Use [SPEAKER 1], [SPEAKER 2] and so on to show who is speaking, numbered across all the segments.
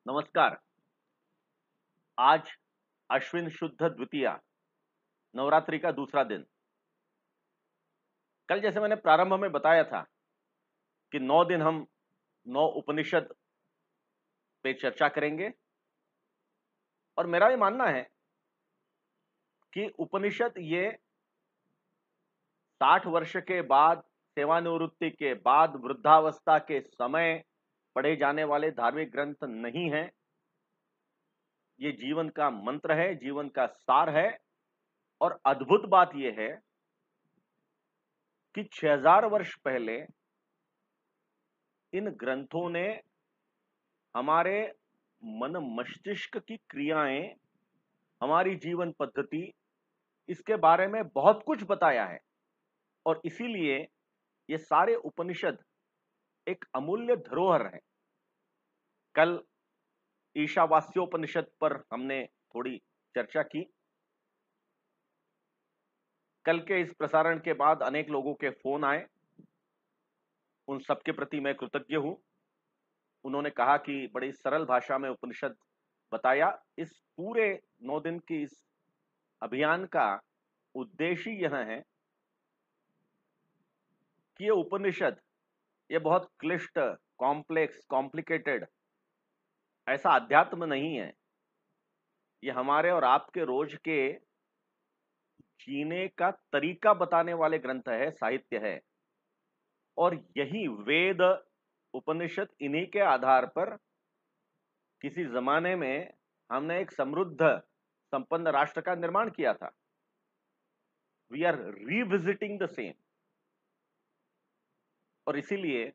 [SPEAKER 1] नमस्कार। आज अश्विन शुद्ध द्वितीया, नवरात्रि का दूसरा दिन। कल जैसे मैंने प्रारंभ में बताया था कि 9 दिन हम 9 उपनिषद पे चर्चा करेंगे और मेरा ये मानना है कि उपनिषद ये 60 वर्ष के बाद, सेवानिवृत्ति के बाद, वृद्धावस्था के समय पढ़े जाने वाले धार्मिक ग्रंथ नहीं हैं। ये जीवन का मंत्र है, जीवन का सार है और अद्भुत बात ये है कि 6000 वर्ष पहले इन ग्रंथों ने हमारे मन मस्तिष्क की क्रियाएं, हमारी जीवन पद्धति, इसके बारे में बहुत कुछ बताया है और इसीलिए ये सारे उपनिषद एक अमूल्य धरोहर है। कल ईशावास्योपनिषद पर हमने थोड़ी चर्चा की। कल के इस प्रसारण के बाद अनेक लोगों के फोन आए, उन सबके प्रति मैं कृतज्ञ हूं। उन्होंने कहा कि बड़ी सरल भाषा में उपनिषद बताया। इस पूरे 9 दिन की इस अभियान का उद्देश्य यह है कि ये उपनिषद ये बहुत क्लिष्ट, कॉम्प्लेक्स, कॉम्प्लिकेटेड ऐसा अध्यात्म नहीं है। ये हमारे और आपके रोज के जीने का तरीका बताने वाले ग्रंथ है, साहित्य है। और यही वेद, उपनिषद, इन्हीं के आधार पर किसी जमाने में हमने एक समृद्ध, संपन्न राष्ट्र का निर्माण किया था। We are revisiting the same. और इसीलिए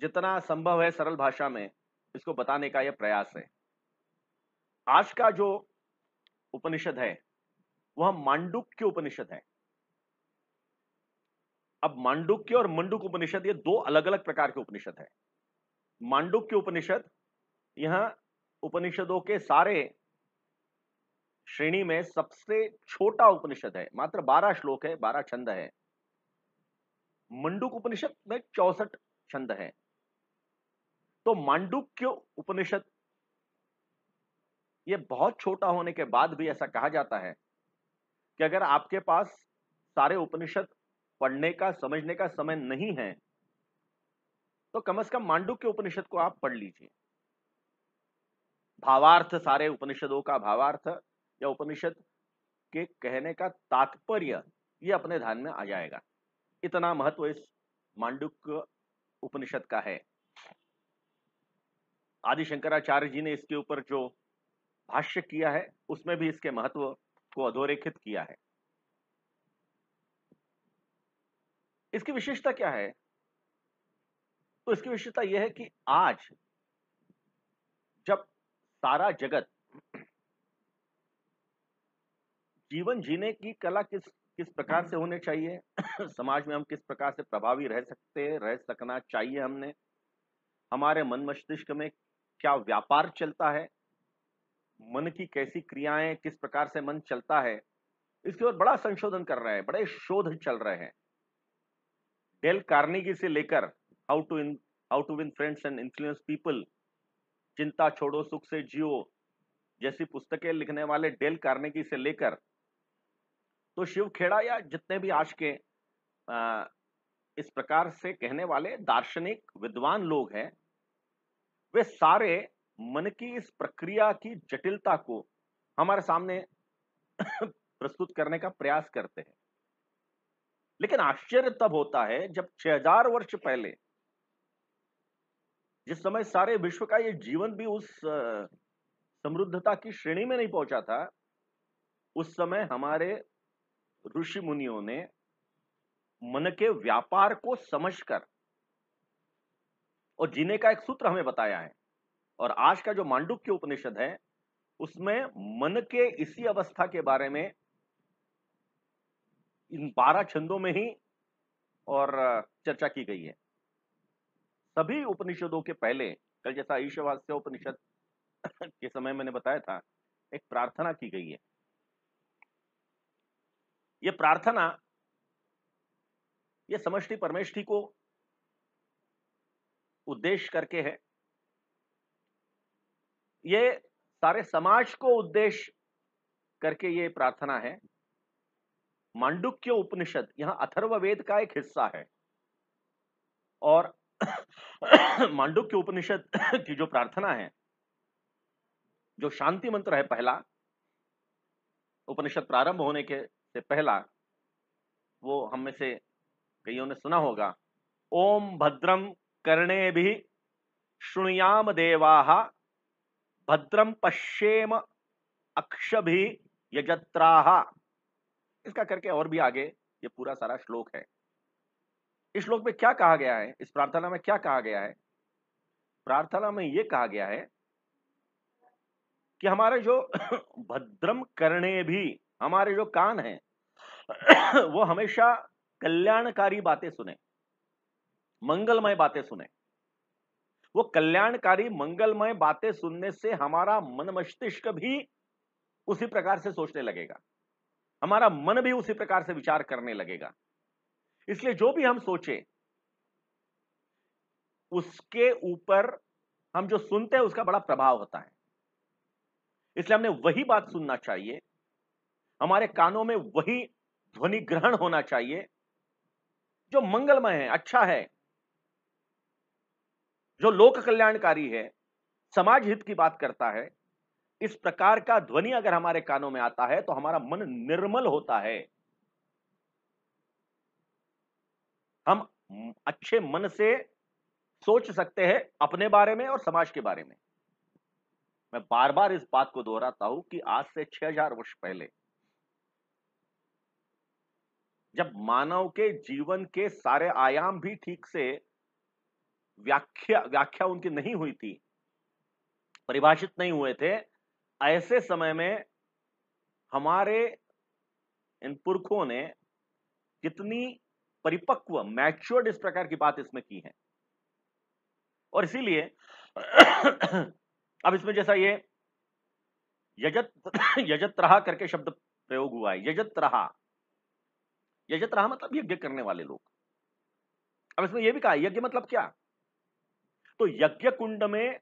[SPEAKER 1] जितना संभव है सरल भाषा में इसको बताने का यह प्रयास है। आज का जो उपनिषद है वह मांडुक्य उपनिषद है। अब मांडुक्य और मंडुक उपनिषद ये दो अलग अलग प्रकार के उपनिषद है। मांडुक्य उपनिषद यह उपनिषदों के सारे श्रेणी में सबसे छोटा उपनिषद है। मात्र 12 श्लोक है, 12 छंद है। मंडुक उपनिषद में 64 छंद है। तो मांडुक्य उपनिषद ये बहुत छोटा होने के बाद भी ऐसा कहा जाता है कि अगर आपके पास सारे उपनिषद पढ़ने का, समझने का समय नहीं है तो कम से कम मांडुक्य उपनिषद को आप पढ़ लीजिए। भावार्थ, सारे उपनिषदों का भावार्थ या उपनिषद के कहने का तात्पर्य ये अपने ध्यान में आ जाएगा। इतना महत्व इस मांडुक्य उपनिषद का है। आदि शंकराचार्य जी ने इसके ऊपर जो भाष्य किया है उसमें भी इसके महत्व को अधोरेखित किया है। इसकी विशेषता क्या है? तो इसकी विशेषता यह है कि आज जब सारा जगत जीवन जीने की कला किस किस प्रकार से होने चाहिए, समाज में हम किस प्रकार से प्रभावी रह सकते हैं, रह सकना चाहिए, हमने हमारे मन मस्तिष्क में क्या व्यापार चलता है, मन की कैसी क्रियाएं, किस प्रकार से मन चलता है, इसके ओर बड़ा संशोधन कर रहे हैं, बड़े शोध चल रहे हैं। डेल कार्नेगी से लेकर how to win friends and influence people, चिंता छोड़ो सुख से जियो जैसी पुस्तकें लिखने वाले डेल कार्नेगी से लेकर तो शिव खेड़ा या जितने भी आज के इस प्रकार से कहने वाले दार्शनिक विद्वान लोग हैं, वे सारे मन की इस प्रक्रिया की जटिलता को हमारे सामने प्रस्तुत करने का प्रयास करते हैं। लेकिन आश्चर्य तब होता है जब 6000 वर्ष पहले, जिस समय सारे विश्व का ये जीवन भी उस समृद्धता की श्रेणी में नहीं पहुंचा था, उस समय हमारे ऋषि मुनियों ने मन के व्यापार को समझकर और जीने का एक सूत्र हमें बताया है। और आज का जो मांडुक्य उपनिषद है उसमें मन के इसी अवस्था के बारे में इन 12 छंदों में ही और चर्चा की गई है। सभी उपनिषदों के पहले, कल जैसा ईशावास्य उपनिषद के समय मैंने बताया था, एक प्रार्थना की गई है। यह प्रार्थना यह समष्टि परमेष्टि को उद्देश्य करके है ये सारे समाज को उद्देश्य करके ये प्रार्थना है। मांडुक्य उपनिषद यहां अथर्ववेद का एक हिस्सा है और मांडुक्य उपनिषद की जो प्रार्थना है, जो शांति मंत्र है पहला, उपनिषद प्रारंभ होने के से पहला, वो हम में से कईयों ने सुना होगा। ओम भद्रम कर्णेभिः शृणुयाम देवाः भद्रम पश्येम अक्षभिः यजत्राः। इसका करके और भी आगे ये पूरा सारा श्लोक है। इस श्लोक में क्या कहा गया है, इस प्रार्थना में क्या कहा गया है? प्रार्थना में यह कहा गया है कि हमारे जो भद्रम करने भी, हमारे जो कान हैं वो हमेशा कल्याणकारी बातें सुने, मंगलमय बातें सुने। वो कल्याणकारी मंगलमय बातें सुनने से हमारा मन मस्तिष्क भी उसी प्रकार से सोचने लगेगा, हमारा मन भी उसी प्रकार से विचार करने लगेगा। इसलिए जो भी हम सोचे उसके ऊपर हम जो सुनते हैं उसका बड़ा प्रभाव होता है। इसलिए हमने वही बात सुनना चाहिए, हमारे कानों में वही ध्वनि ग्रहण होना चाहिए जो मंगलमय है, अच्छा है, जो लोक कल्याणकारी है, समाज हित की बात करता है। इस प्रकार का ध्वनि अगर हमारे कानों में आता है तो हमारा मन निर्मल होता है, हम अच्छे मन से सोच सकते हैं अपने बारे में और समाज के बारे में। मैं बार बार इस बात को दोहराता हूं कि आज से 6000 वर्ष पहले जब मानव के जीवन के सारे आयाम भी ठीक से व्याख्या उनकी नहीं हुई थी, परिभाषित नहीं हुए थे, ऐसे समय में हमारे इन पुरखों ने कितनी परिपक्व, मैच्योर्ड इस प्रकार की बात इसमें की है। और इसीलिए अब इसमें जैसा ये यजत्रहा करके शब्द प्रयोग हुआ है, यजत्रहा, यजत्रहा मतलब यज्ञ करने वाले लोग। अब इसमें यह भी कहा यज्ञ मतलब क्या, तो यज्ञ कुंड में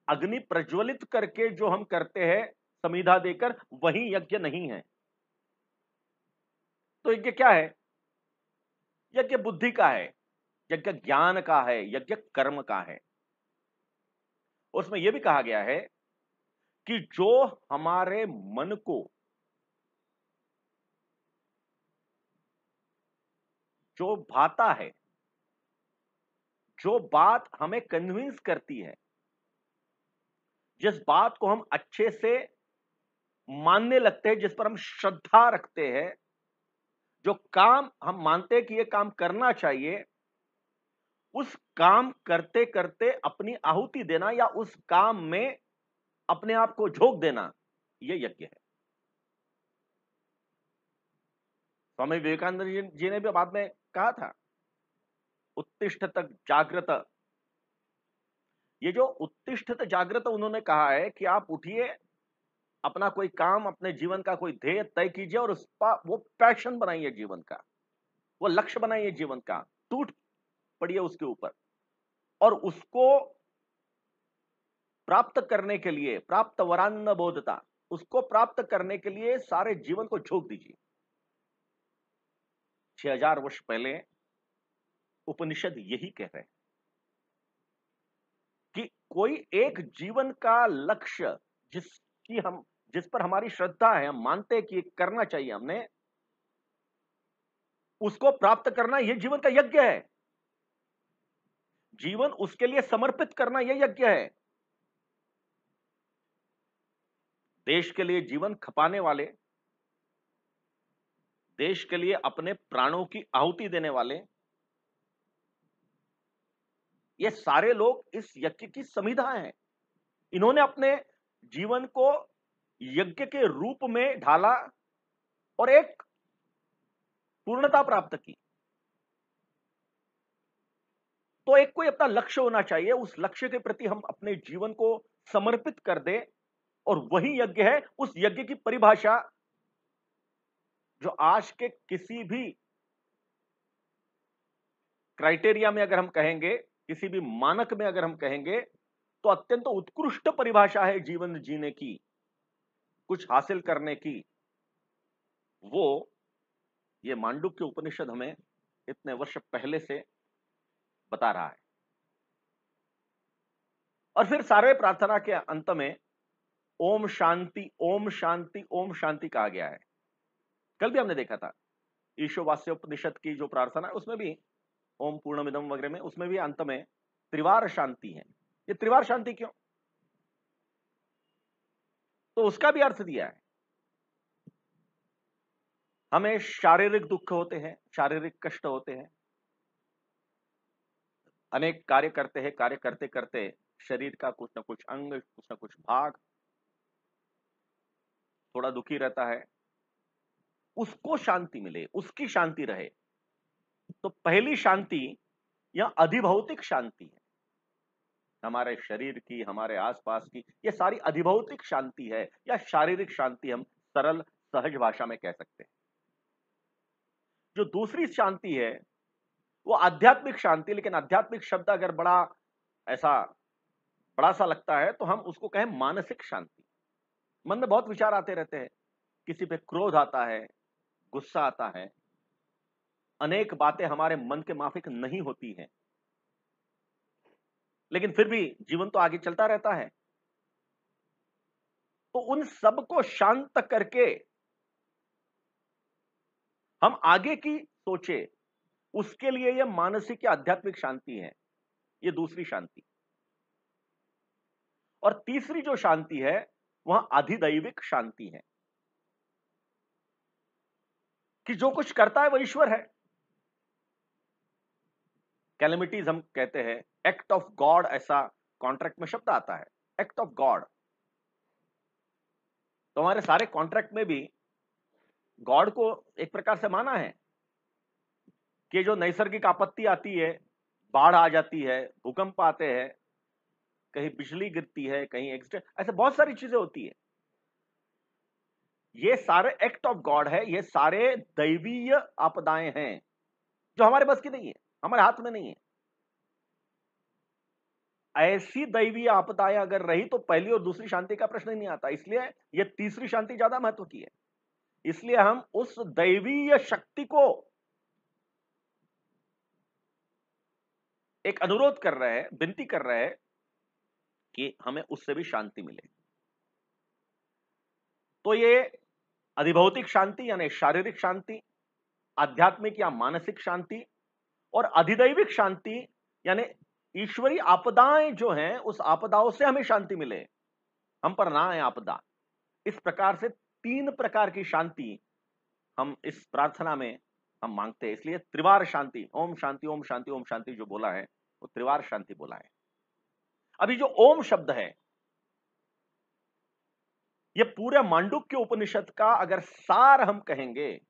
[SPEAKER 1] अग्नि प्रज्वलित करके जो हम करते हैं समिधा देकर, वही यज्ञ नहीं है। तो यज्ञ क्या है? यज्ञ बुद्धि का है, यज्ञ ज्ञान का है, यज्ञ कर्म का है। उसमें यह भी कहा गया है कि जो हमारे मन को, जो भाता है, जो बात हमें कन्विंस करती है, जिस बात को हम अच्छे से मानने लगते हैं, जिस पर हम श्रद्धा रखते हैं, जो काम हम मानते हैं कि यह काम करना चाहिए, उस काम करते करते अपनी आहुति देना या उस काम में अपने आप को झोंक देना, यह यज्ञ है। स्वामी विवेकानंद जी ने भी बाद में कहा था, उत्तिष्ठत जागृत। ये जो उत्तिष्ठत जागृत उन्होंने कहा है कि आप उठिए, अपना कोई काम, अपने जीवन का कोई ध्येय तय कीजिए और उस पर वो पैशन बनाइए जीवन का, वो लक्ष्य बनाइए जीवन का, टूट पड़िए उसके ऊपर और उसको प्राप्त करने के लिए, प्राप्त वरान्न बोधता, उसको प्राप्त करने के लिए सारे जीवन को झोंक दीजिए। 6000 वर्ष पहले उपनिषद यही कह रहे हैं कि कोई एक जीवन का लक्ष्य जिस पर हमारी श्रद्धा है, हम मानते हैं कि करना चाहिए हमने, उसको प्राप्त करना यह जीवन का यज्ञ है। जीवन उसके लिए समर्पित करना यह यज्ञ है। देश के लिए जीवन खपाने वाले, देश के लिए अपने प्राणों की आहुति देने वाले, ये सारे लोग इस यज्ञ की समिधा हैं। इन्होंने अपने जीवन को यज्ञ के रूप में ढाला और एक पूर्णता प्राप्त की। तो एक कोई अपना लक्ष्य होना चाहिए, उस लक्ष्य के प्रति हम अपने जीवन को समर्पित कर दें और वही यज्ञ है। उस यज्ञ की परिभाषा जो आज के किसी भी क्राइटेरिया में अगर हम कहेंगे, किसी भी मानक में अगर हम कहेंगे, तो तो अत्यंत उत्कृष्ट परिभाषा है जीवन जीने की, कुछ हासिल करने की, वो ये मांडुक्य उपनिषद हमें इतने वर्ष पहले से बता रहा है। और फिर सारे प्रार्थना के अंत में ओम शांति, ओम शांति, ओम शांति कहा गया है। कल भी हमने देखा था ईशोवास्योपनिषद की जो प्रार्थना है उसमें भी ओम पूर्णमिदम वगैरह में, उसमें भी अंत में त्रिवार शांति है। ये त्रिवार शांति क्यों? तो उसका भी अर्थ दिया है। हमें शारीरिक दुख होते हैं, शारीरिक कष्ट होते हैं, अनेक कार्य करते हैं, कार्य करते करते शरीर का कुछ ना कुछ अंग, कुछ ना कुछ भाग थोड़ा दुखी रहता है, उसको शांति मिले, उसकी शांति रहे। तो पहली शांति या अधिभौतिक शांति है, हमारे शरीर की, हमारे आसपास की, ये सारी अधिभौतिक शांति है या शारीरिक शांति हम सरल सहज भाषा में कह सकते हैं। जो दूसरी शांति है वो आध्यात्मिक शांति, लेकिन आध्यात्मिक शब्द अगर ऐसा बड़ा सा लगता है तो हम उसको कहें मानसिक शांति। मन में बहुत विचार आते रहते हैं, किसी पे क्रोध आता है, गुस्सा आता है, अनेक बातें हमारे मन के माफिक नहीं होती हैं, लेकिन फिर भी जीवन तो आगे चलता रहता है। तो उन सब को शांत करके हम आगे की सोचे, उसके लिए यह मानसिक या आध्यात्मिक शांति है, यह दूसरी शांति। और तीसरी जो शांति है वह अधिदैविक शांति है, कि जो कुछ करता है वह ईश्वर है। कैलेमिटीज हम कहते हैं, एक्ट ऑफ गॉड, ऐसा कॉन्ट्रैक्ट में शब्द आता है, एक्ट ऑफ गॉड। तो हमारे सारे कॉन्ट्रैक्ट में भी गॉड को एक प्रकार से माना है कि जो नैसर्गिक आपत्ति आती है, बाढ़ आ जाती है, भूकंप आते हैं, कहीं बिजली गिरती है, कहीं एक्सीडेंट, ऐसे बहुत सारी चीजें होती है, ये सारे एक्ट ऑफ गॉड है, ये सारे दैवीय आपदाएं हैं जो हमारे बस की नहीं है, हमारे हाथ में नहीं है। ऐसी दैवीय आपदाएं अगर रही तो पहली और दूसरी शांति का प्रश्न ही नहीं आता, इसलिए यह तीसरी शांति ज्यादा महत्व की है। इसलिए हम उस दैवीय शक्ति को एक अनुरोध कर रहे हैं, विनती कर रहे हैं कि हमें उससे भी शांति मिले। तो ये अधिभौतिक शांति यानी शारीरिक शांति, आध्यात्मिक या मानसिक शांति, और अधिदैविक शांति यानी ईश्वरीय आपदाएं जो हैं, उस आपदाओं से हमें शांति मिले, हम पर ना आए आपदा। इस प्रकार से तीन प्रकार की शांति हम इस प्रार्थना में हम मांगते हैं। इसलिए त्रिवार शांति, ओम शांति, ओम शांति, ओम शांति जो बोला है वो त्रिवार शांति बोला है। अभी जो ओम शब्द है, ये पूरे मांडुक्य उपनिषद का अगर सार हम कहेंगे,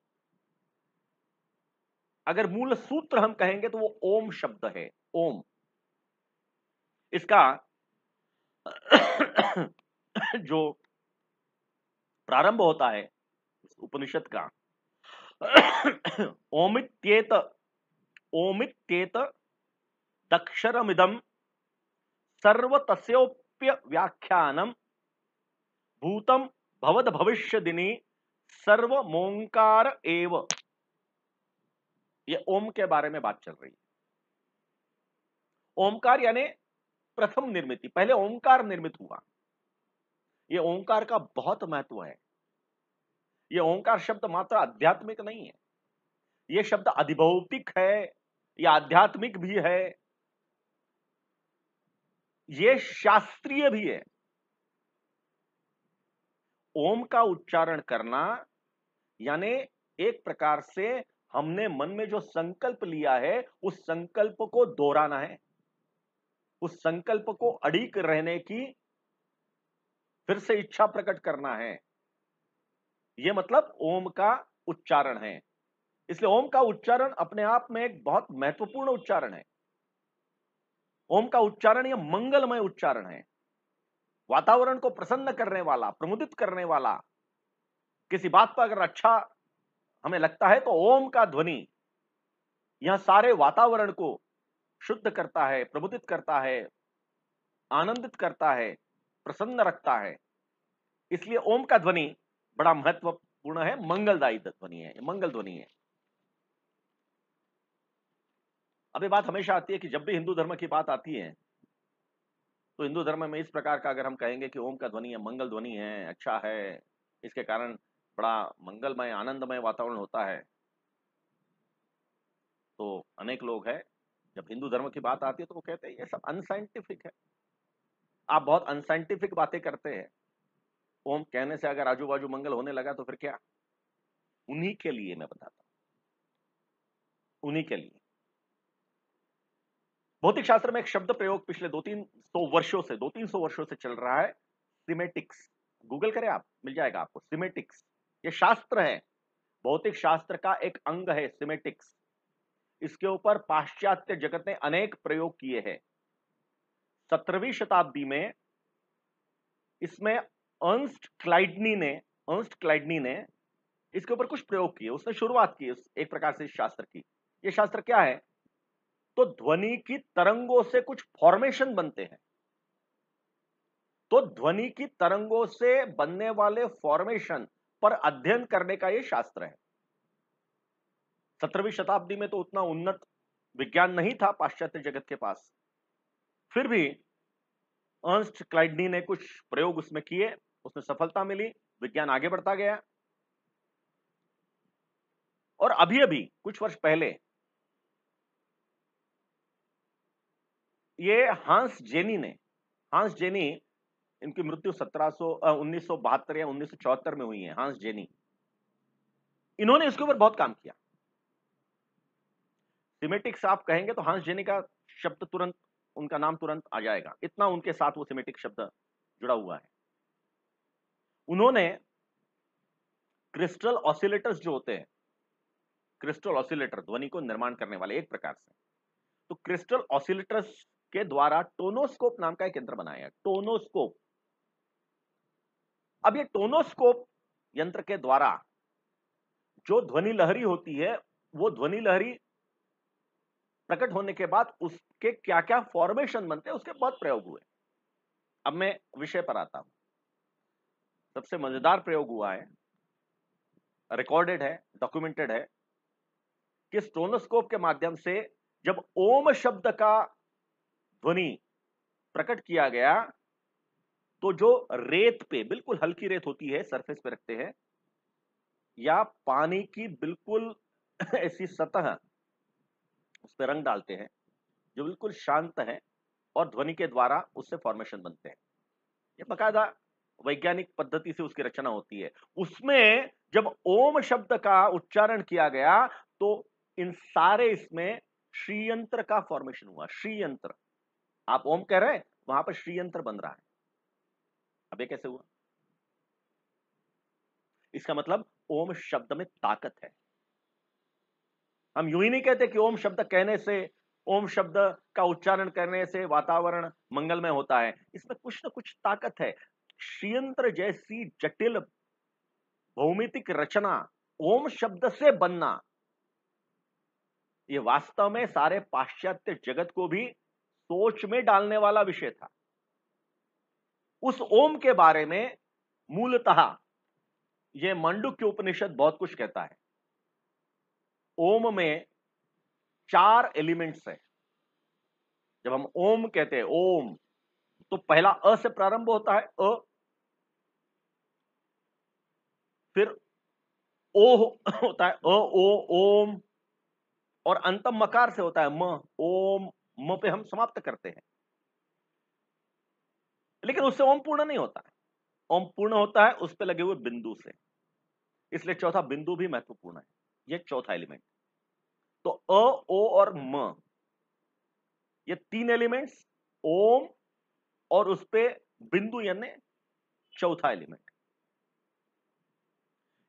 [SPEAKER 1] अगर मूल सूत्र हम कहेंगे तो वो ओम शब्द है। ओम, इसका जो प्रारंभ होता है इस उपनिषद का, ओमित्येत, ओमित्येत दक्षरमिदम सर्व तस्योप्य व्याख्यानम भूतम भवद भविष्य दिनी सर्व मोंकार एव। ये ओम के बारे में बात चल रही है। ओमकार यानी प्रथम निर्मित, पहले ओंकार निर्मित हुआ। ये ओंकार का बहुत महत्व है। ये ओंकार शब्द मात्र आध्यात्मिक नहीं है, ये शब्द अधिभौतिक है, ये आध्यात्मिक भी है, ये शास्त्रीय भी है। ओम का उच्चारण करना यानी एक प्रकार से हमने मन में जो संकल्प लिया है उस संकल्प को दोहराना है, उस संकल्प को अड़िग रहने की फिर से इच्छा प्रकट करना है। यह मतलब ओम का उच्चारण है। इसलिए ओम का उच्चारण अपने आप में एक बहुत महत्वपूर्ण उच्चारण है। ओम का उच्चारण यह मंगलमय उच्चारण है, वातावरण को प्रसन्न करने वाला, प्रमुदित करने वाला। किसी बात पर अगर अच्छा हमें लगता है तो ओम का ध्वनि यह सारे वातावरण को शुद्ध करता है, प्रमुदित करता है, आनंदित करता है, प्रसन्न रखता है। इसलिए ओम का ध्वनि बड़ा महत्वपूर्ण है, मंगलदायी ध्वनि है, मंगल ध्वनि है। अब ये बात हमेशा आती है कि जब भी हिंदू धर्म की बात आती है तो हिंदू धर्म में इस प्रकार का अगर हम कहेंगे कि ओम का ध्वनि है, मंगल ध्वनि है, अच्छा है, इसके कारण बड़ा मंगलमय आनंदमय वातावरण होता है, तो अनेक लोग हैं जब हिंदू धर्म की बात आती है तो वो कहते हैं ये सब अनसाइंटिफिक है, आप बहुत अनसाइंटिफिक बातें करते हैं। ओम कहने से अगर आजू बाजू मंगल होने लगा तो फिर क्या? उन्हीं के लिए मैं बताता हूं, उन्हीं के लिए। भौतिक शास्त्र में एक शब्द प्रयोग पिछले 200-300 वर्षों से चल रहा है, सिमेटिक्स। गूगल करें आप, मिल जाएगा आपको सिमेटिक्स। ये शास्त्र है, भौतिक शास्त्र का एक अंग है सिमेटिक्स। इसके ऊपर पाश्चात्य जगत ने अनेक प्रयोग किए हैं। 17वीं शताब्दी में इसमें अर्न्स्ट क्लाइडनी ने इसके ऊपर कुछ प्रयोग किए, उसने शुरुआत की एक प्रकार से इस शास्त्र की। यह शास्त्र क्या है? तो ध्वनि की तरंगों से कुछ फॉर्मेशन बनते हैं, तो ध्वनि की तरंगों से बनने वाले फॉर्मेशन पर अध्ययन करने का यह शास्त्र है। 17वीं शताब्दी में तो उतना उन्नत विज्ञान नहीं था पाश्चात्य जगत के पास, फिर भी अर्न्स्ट क्लाइडनी ने कुछ प्रयोग उसमें किए, उसमें सफलता मिली, विज्ञान आगे बढ़ता गया। और अभी अभी कुछ वर्ष पहले ये हांस जेनी, इनकी मृत्यु 1972 या 1974 में हुई है, हांस जेनी। इन्होंने इसके ऊपर बहुत काम किया। सिमेटिक्स आप कहेंगे तो हांस जेनी का शब्द तुरंत, उनका नाम तुरंत आ जाएगा, इतना उनके साथ वो सिमेटिक शब्द जुड़ा हुआ है। उन्होंने क्रिस्टल ऑसिलेटर्स जो होते हैं, क्रिस्टल ऑसिलेटर ध्वनि को निर्माण करने वाले एक प्रकार से, तो क्रिस्टल ऑसिलेटर्स के द्वारा टोनोस्कोप नाम का एक यंत्र बनाया, टोनोस्कोप। अब ये टोनोस्कोप यंत्र के द्वारा जो ध्वनि लहरी होती है, वो ध्वनि लहरी प्रकट होने के बाद उसके क्या क्या फॉर्मेशन बनते हैं, उसके बहुत प्रयोग हुए। अब मैं विषय पर आता हूं। सबसे मजेदार प्रयोग हुआ है, रिकॉर्डेड है, डॉक्यूमेंटेड है, कि टोनोस्कोप के माध्यम से जब ओम शब्द का ध्वनि प्रकट किया गया तो जो रेत पे, बिल्कुल हल्की रेत होती है, सरफेस पे रखते हैं, या पानी की बिल्कुल ऐसी सतह, उस पर रंग डालते हैं जो बिल्कुल शांत है, और ध्वनि के द्वारा उससे फॉर्मेशन बनते हैं। ये बकायदा वैज्ञानिक पद्धति से उसकी रचना होती है। उसमें जब ओम शब्द का उच्चारण किया गया तो इन सारे इसमें श्रीयंत्र का फॉर्मेशन हुआ। श्रीयंत्र, आप ओम कह रहे हैं, वहां पर श्रीयंत्र बन रहा है। अब ये कैसे हुआ? इसका मतलब ओम शब्द में ताकत है। हम यूं ही नहीं कहते कि ओम शब्द कहने से, ओम शब्द का उच्चारण करने से वातावरण मंगलमय होता है। इसमें कुछ ना कुछ ताकत है। श्रीयंत्र जैसी जटिल भौमितिक रचना ओम शब्द से बनना, यह वास्तव में सारे पाश्चात्य जगत को भी सोच में डालने वाला विषय था। उस ओम के बारे में मूलतः यह मांडुक्य उपनिषद बहुत कुछ कहता है। ओम में 4 एलिमेंट्स हैं। जब हम ओम कहते हैं, ओम, तो पहला अ से प्रारंभ होता है, अ, फिर ओ होता है, अ ओ ओम, और अंतम मकार से होता है म, ओम, म पे हम समाप्त करते हैं। लेकिन उससे ओम पूर्ण नहीं होता है। ओम पूर्ण होता है उस पे लगे हुए बिंदु से, इसलिए चौथा बिंदु भी महत्वपूर्ण है। यह चौथा एलिमेंट। तो अ, ओ और म, ये 3 एलिमेंट्स, ओम और उस पे बिंदु यानी चौथा एलिमेंट,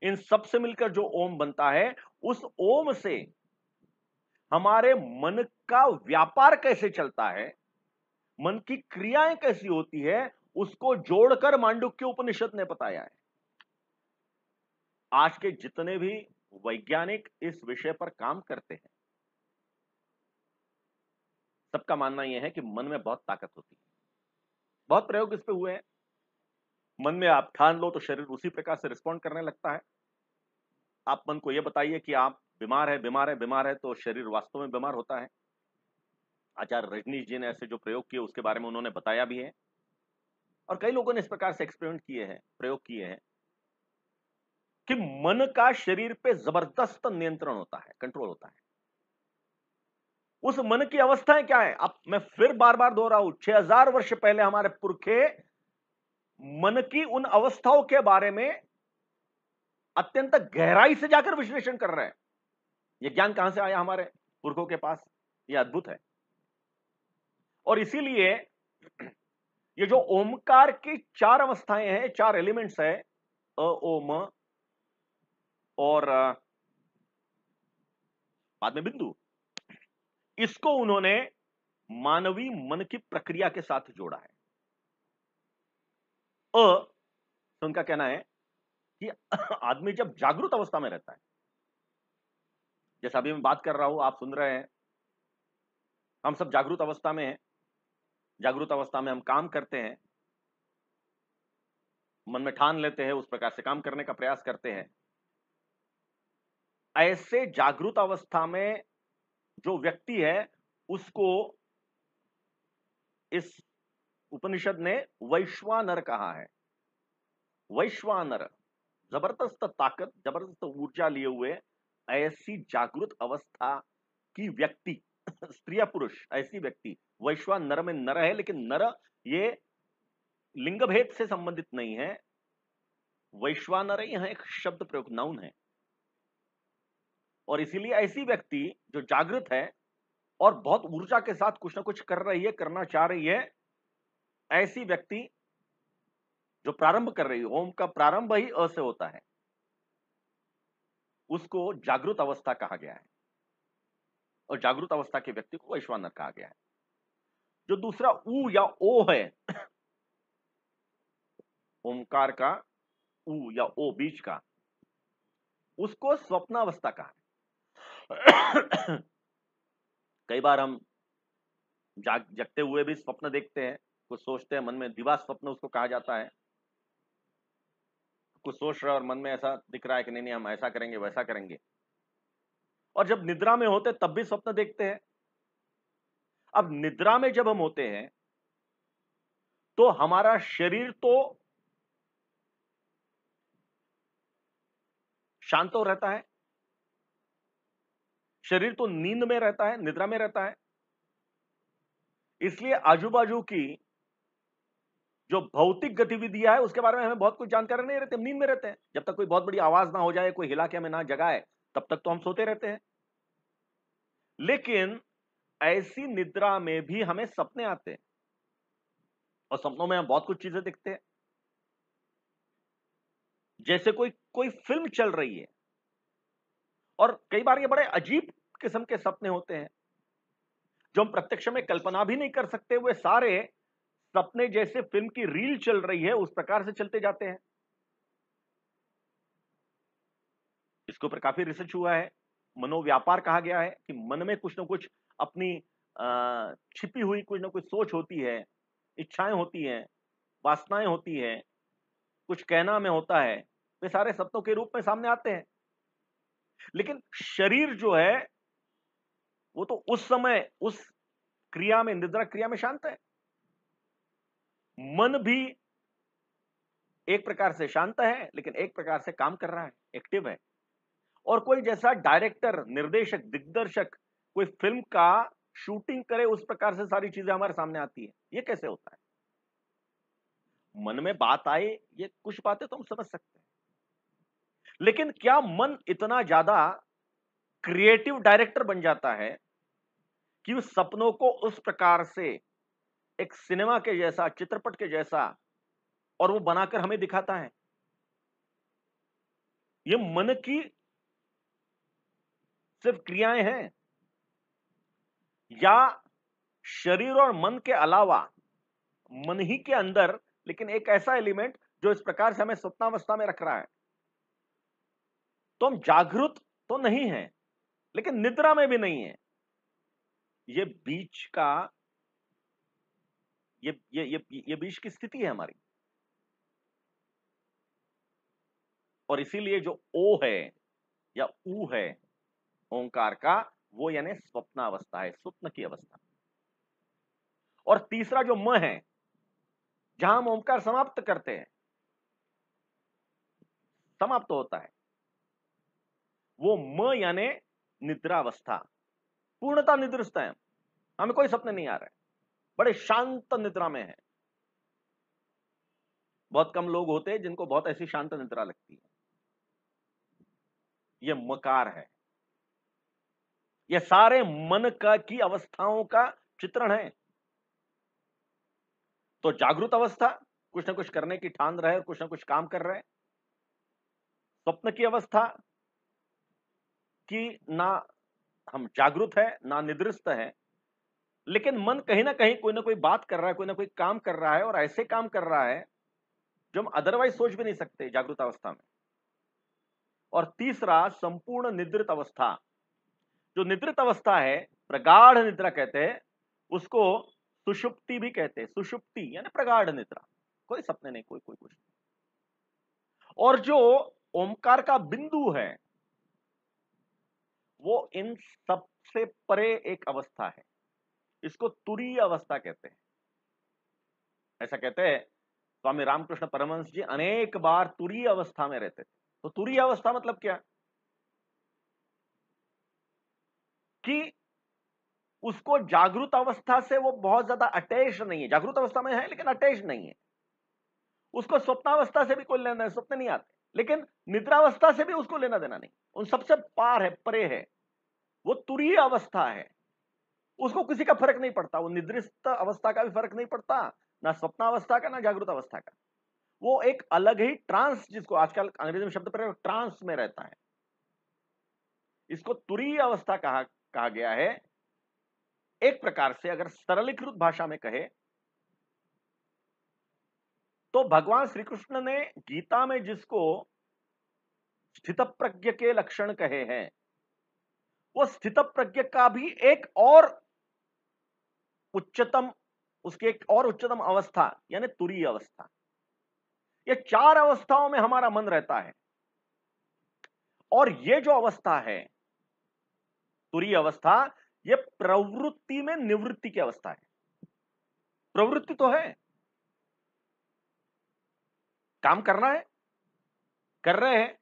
[SPEAKER 1] इन सब से मिलकर जो ओम बनता है, उस ओम से हमारे मन का व्यापार कैसे चलता है, मन की क्रियाएं कैसी होती है, उसको जोड़कर मांडुक्य उपनिषद ने बताया है। आज के जितने भी वैज्ञानिक इस विषय पर काम करते हैं, सबका मानना यह है कि मन में बहुत ताकत होती है। बहुत प्रयोग इस पे हुए हैं। मन में आप ठान लो तो शरीर उसी प्रकार से रिस्पॉन्ड करने लगता है। आप मन को यह बताइए कि आप बीमार है, बीमार है, बीमार है, तो शरीर वास्तव में बीमार होता है। आचार्य रजनीश जी ने ऐसे जो प्रयोग किए उसके बारे में उन्होंने बताया भी है, और कई लोगों ने इस प्रकार से एक्सपेरिमेंट किए हैं, प्रयोग किए हैं कि मन का शरीर पे जबरदस्त नियंत्रण होता है, कंट्रोल होता है। उस मन की अवस्थाएं क्या है? अब मैं फिर बार बार दोहरा हूं, 6000 वर्ष पहले हमारे पुरखे मन की उन अवस्थाओं के बारे में अत्यंत गहराई से जाकर विश्लेषण कर रहे हैं। यह ज्ञान कहां से आया हमारे पुरखों के पास? यह अद्भुत है। और इसीलिए ये जो ओमकार की 4 अवस्थाएं हैं, 4 एलिमेंट्स है, अ, ओ, म और बाद में बिंदु, इसको उन्होंने मानवीय मन की प्रक्रिया के साथ जोड़ा है। तो उनका कहना है कि आदमी जब जागृत अवस्था में रहता है, जैसा अभी मैं बात कर रहा हूं, आप सुन रहे हैं, हम सब जागृत अवस्था में हैं। जागृत अवस्था में हम काम करते हैं, मन में ठान लेते हैं, उस प्रकार से काम करने का प्रयास करते हैं। ऐसे जागृत अवस्था में जो व्यक्ति है, उसको इस उपनिषद ने वैश्वानर कहा है। वैश्वानर, जबरदस्त ताकत, जबरदस्त ऊर्जा लिए हुए ऐसी जागृत अवस्था की व्यक्ति, स्त्री या पुरुष, ऐसी व्यक्ति, वैश्वान नर में नर है, लेकिन नर ये लिंग भेद से संबंधित नहीं है। वैश्वानर यहां एक शब्द प्रयोग, नाउन है। और इसीलिए ऐसी व्यक्ति जो जागृत है और बहुत ऊर्जा के साथ कुछ ना कुछ कर रही है, करना चाह रही है, ऐसी व्यक्ति जो प्रारंभ कर रही है, ओम का प्रारंभ ही अ से होता है, उसको जागृत अवस्था कहा गया है। और जागृत अवस्था के व्यक्ति को वैश्वानर कहा गया है। जो दूसरा ऊ या ओ है, ओमकार का ऊ या ओ बीच का, उसको स्वप्नावस्था कहा है। कई बार हम जगते हुए भी स्वप्न देखते हैं, कुछ सोचते हैं मन में, दिवा स्वप्न उसको कहा जाता है। कुछ सोच रहा है और मन में ऐसा दिख रहा है कि नहीं नहीं हम ऐसा करेंगे, वैसा करेंगे। और जब निद्रा में होते तब भी स्वप्न देखते हैं। अब निद्रा में जब हम होते हैं तो हमारा शरीर तो शांत हो रहता है, शरीर तो नींद में रहता है, निद्रा में रहता है। इसलिए आजू बाजू की जो भौतिक गतिविधियां है उसके बारे में हमें बहुत कुछ जानकारी नहीं रहती, हम नींद में रहते हैं। जब तक कोई बहुत बड़ी आवाज ना हो जाए, कोई हिला के हमें ना जगाए, तब तक तो हम सोते रहते हैं। लेकिन ऐसी निद्रा में भी हमें सपने आते हैं, और सपनों में हम बहुत कुछ चीजें देखते हैं। जैसे कोई कोई फिल्म चल रही है, और कई बार ये बड़े अजीब किस्म के सपने होते हैं जो हम प्रत्यक्ष में कल्पना भी नहीं कर सकते। वे सारे सपने जैसे फिल्म की रील चल रही है उस प्रकार से चलते जाते हैं। इसके ऊपर काफी रिसर्च हुआ है। मनोव्यापार कहा गया है कि मन में कुछ ना कुछ अपनी छिपी हुई कुछ ना कुछ सोच होती है, इच्छाएं होती हैं, वासनाएं होती हैं, कुछ कहना में होता है, वे सारे सपनों के रूप में सामने आते हैं। लेकिन शरीर जो है वो तो उस समय उस क्रिया में, निद्रा क्रिया में शांत है। मन भी एक प्रकार से शांत है, लेकिन एक प्रकार से काम कर रहा है, एक्टिव है। और कोई जैसा डायरेक्टर, निर्देशक, दिग्दर्शक कोई फिल्म का शूटिंग करे, उस प्रकार से सारी चीजें हमारे सामने आती है। ये कैसे होता है? मन में बात आए, ये कुछ बातें तो हम समझ सकते हैं, लेकिन क्या मन इतना ज्यादा क्रिएटिव डायरेक्टर बन जाता है कि उस सपनों को उस प्रकार से एक सिनेमा के जैसा, चित्रपट के जैसा, और वो बनाकर हमें दिखाता है? ये मन की सिर्फ क्रियाएं हैं, या शरीर और मन के अलावा मन ही के अंदर लेकिन एक ऐसा एलिमेंट जो इस प्रकार से हमें स्वप्नावस्था में रख रहा है? तो हम जागृत तो नहीं है, लेकिन निद्रा में भी नहीं है। ये बीच का ये बीच की स्थिति है हमारी। और इसीलिए जो ओ है या ऊ है ओंकार का, वो यानी स्वप्नावस्था है, स्वप्न की अवस्था। और तीसरा जो म है, जहां हम ओंकार समाप्त करते हैं, समाप्त होता है, वो म यानी निद्रावस्था। पूर्णता निद्रिस्त है, हमें कोई सपने नहीं आ रहे, बड़े शांत निद्रा में है। बहुत कम लोग होते हैं जिनको बहुत ऐसी शांत निद्रा लगती है। ये मकार है, ये सारे मन का की अवस्थाओं का चित्रण है। तो जागृत अवस्था, कुछ ना कुछ करने की ठान रहे, कुछ ना कुछ काम कर रहे हैं। स्वप्न की अवस्था कि ना हम जागृत है ना निद्रिस्त है, लेकिन मन कहीं ना कोई बात कर रहा है, कोई ना कोई काम कर रहा है, और ऐसे काम कर रहा है जो हम अदरवाइज सोच भी नहीं सकते जागृत अवस्था में। और तीसरा संपूर्ण निद्रित अवस्था, जो निद्रित अवस्था है, प्रगाढ़ निद्रा कहते हैं उसको, सुषुप्ति भी कहते हैं। सुषुप्ति यानी प्रगाढ़ निद्रा, कोई सपने नहीं, कोई कोई कुछ नहीं। और जो ओमकार का बिंदु है, वो इन सबसे परे एक अवस्था है, इसको तुरीय अवस्था कहते हैं। ऐसा कहते हैं स्वामी रामकृष्ण परमहंस जी अनेक बार तुरीय अवस्था में रहते थे। तो तुरीय अवस्था मतलब क्या, कि उसको जागृत अवस्था से वो बहुत ज्यादा अटैच नहीं है, जागृत अवस्था में है लेकिन अटैच नहीं है। उसको स्वप्नावस्था से भी कोई लेना है, स्वप्न नहीं आते, लेकिन निद्रावस्था से भी उसको लेना देना नहीं, उन सबसे पार है, परे है, वो तुरीय अवस्था है। उसको किसी का फर्क नहीं पड़ता, वो निद्रिस्त अवस्था का भी फर्क नहीं पड़ता, ना स्वप्नावस्था का ना जागृत अवस्था का। वो एक अलग ही ट्रांस, जिसको आजकल अंग्रेजी में शब्द प्रयोग ट्रांस में रहता है, इसको तुरीय अवस्था कहा गया है। एक प्रकार से अगर सरलीकृत भाषा में कहे तो भगवान श्री कृष्ण ने गीता में जिसको स्थितप्रज्ञ के लक्षण कहे हैं, वो स्थितप्रज्ञ का भी एक और उच्चतम, उसकी एक और उच्चतम अवस्था यानी तुरीय अवस्था। ये चार अवस्थाओं में हमारा मन रहता है। और ये जो अवस्था है तुरीय अवस्था, ये प्रवृत्ति में निवृत्ति की अवस्था है। प्रवृत्ति तो है, काम करना है, कर रहे हैं,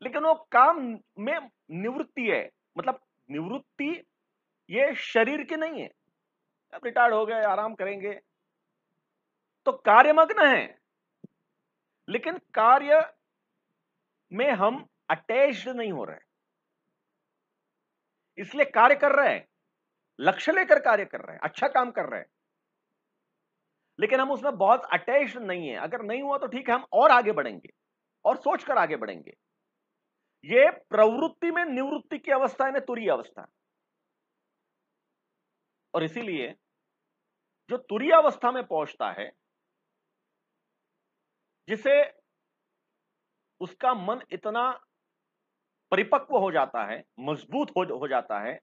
[SPEAKER 1] लेकिन वो काम में निवृत्ति है। मतलब निवृत्ति ये शरीर की नहीं है, अब रिटायर्ड हो गए आराम करेंगे, तो कार्यमग्न है, लेकिन कार्य में हम अटैच्ड नहीं हो रहे, इसलिए कार्य कर रहे हैं, लक्ष्य लेकर कार्य कर रहे हैं, अच्छा काम कर रहे हैं, लेकिन हम उसमें बहुत अटैच्ड नहीं है। अगर नहीं हुआ तो ठीक है, हम और आगे बढ़ेंगे और सोचकर आगे बढ़ेंगे। ये प्रवृत्ति में निवृत्ति की अवस्था है, तुरीय अवस्था। और इसीलिए जो तुरीय अवस्था में पहुंचता है, जिसे उसका मन इतना परिपक्व हो जाता है, मजबूत हो जाता है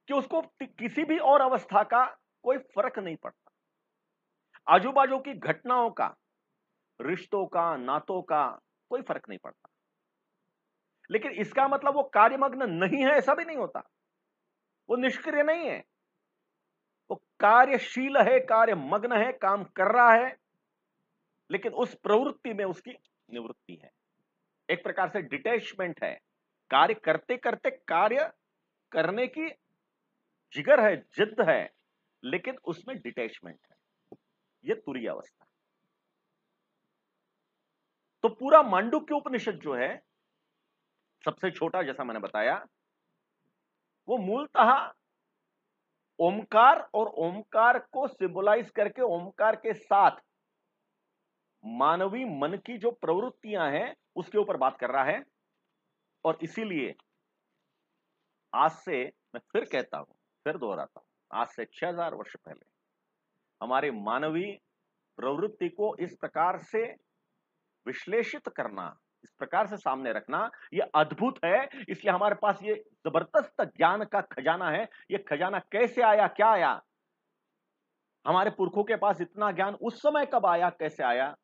[SPEAKER 1] कि उसको किसी भी और अवस्था का कोई फर्क नहीं पड़ता। आजू बाजू की घटनाओं का, रिश्तों का, नातों का कोई फर्क नहीं पड़ता। लेकिन इसका मतलब वो कार्यमग्न नहीं है, ऐसा भी नहीं होता। वो निष्क्रिय नहीं है, वो कार्यशील है, कार्यमग्न है, काम कर रहा है, लेकिन उस प्रवृत्ति में उसकी निवृत्ति है। एक प्रकार से डिटैचमेंट है, कार्य करते करते कार्य करने की जिगर है, जिद्द है, लेकिन उसमें डिटैचमेंट है। यह तुरीय अवस्था। तो पूरा मांडुक्य उपनिषद जो है, सबसे छोटा जैसा मैंने बताया, वो मूलतः ओमकार और ओमकार को सिंबलाइज करके ओमकार के साथ मानवीय मन की जो प्रवृत्तियां हैं उसके ऊपर बात कर रहा है। और इसीलिए आज से मैं फिर कहता हूं, फिर दोहराता हूं, आज से 6000 वर्ष पहले हमारे मानवीय प्रवृत्ति को इस प्रकार से विश्लेषित करना, इस प्रकार से सामने रखना, यह अद्भुत है। इसलिए हमारे पास ये जबरदस्त ज्ञान का खजाना है। यह खजाना कैसे आया, क्या आया, हमारे पुरखों के पास इतना ज्ञान उस समय कब आया, कैसे आया,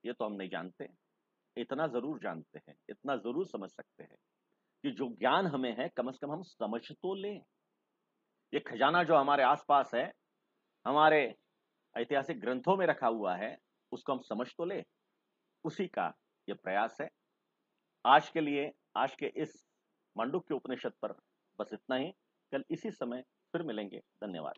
[SPEAKER 1] ये तो हम नहीं जानते। इतना जरूर जानते हैं, इतना जरूर समझ सकते हैं कि जो ज्ञान हमें है, कम से कम हम समझ तो लें। ये खजाना जो हमारे आसपास है, हमारे ऐतिहासिक ग्रंथों में रखा हुआ है, उसको हम समझ तो ले, उसी का ये प्रयास है। आज के लिए, आज के इस मांडुक्य उपनिषद पर बस इतना ही। कल इसी समय फिर मिलेंगे। धन्यवाद।